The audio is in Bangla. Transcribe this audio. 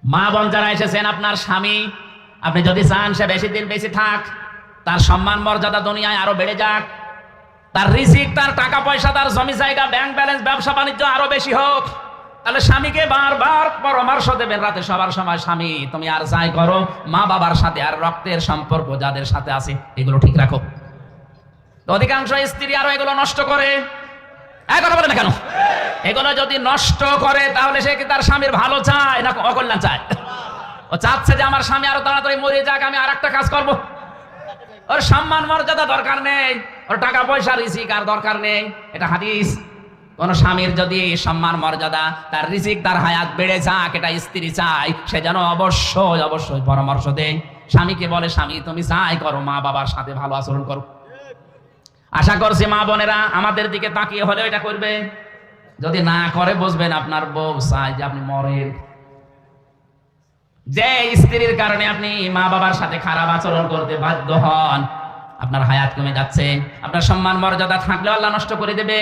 মা বোন যারা এসেছেন, আপনার স্বামী আপনি যদি চান সে বেশি দিন বেশি থাক, তার সম্মান মর্যাদা দুনিয়ায় আরো বেড়ে যাক, তার রিজিক, তার টাকা পয়সা, তার জমি জায়গা, ব্যাংক ব্যালেন্স, ব্যবসা বাণিজ্য আরো বেশি হোক, তাহলে স্বামীকে বারবার পরামর্শ দেবেন রাতে সবার সময়, স্বামী তুমি আর যাই করো মা বাবার সাথে আর রক্তের সম্পর্ক যাদের সাথে আছে এগুলো ঠিক রাখো। তো অধিকাংশ স্ত্রী আরো এগুলো নষ্ট করে। কথা বলে না কেন? এগুলো যদি নষ্ট করে তাহলে সে কি তার স্বামীর ভালো চায় না অকল্যাণ চায়? ও চাচ্ছে যে আমার স্বামী আরো তাড়াতাড়ি মরে যাক, আমি আর একটা কাজ করবো। ওর সম্মান মর্যাদা দরকার নেই, ওর টাকা পয়সা রিজিক আর দরকার নেই। এটা হাদিস। কোন স্বামীর যদি সম্মান মর্যাদা, তার রিজিক, তার হায়াত বেড়ে যাক, এটা স্ত্রী চায়, সে যেন অবশ্যই অবশ্যই পরামর্শ দেয়, স্বামীকে বলে স্বামী তুমি যাই করো মা বাবার সাথে ভালো আচরণ করো। আশা করছি মা বোনেরা আমাদের দিকে তাকিয়ে হলেও এটা করবে। যদি না করে বুঝবেন আপনার বউ চায় যে আপনি মরেন। যে স্ত্রীর কারণে আপনি মা বাবার সাথে খারাপ আচরণ করতে বাধ্য হন, আপনার হায়াত কমে যাচ্ছে, আপনার সম্মান মর্যাদা থাকলেও আল্লাহ নষ্ট করে দেবে।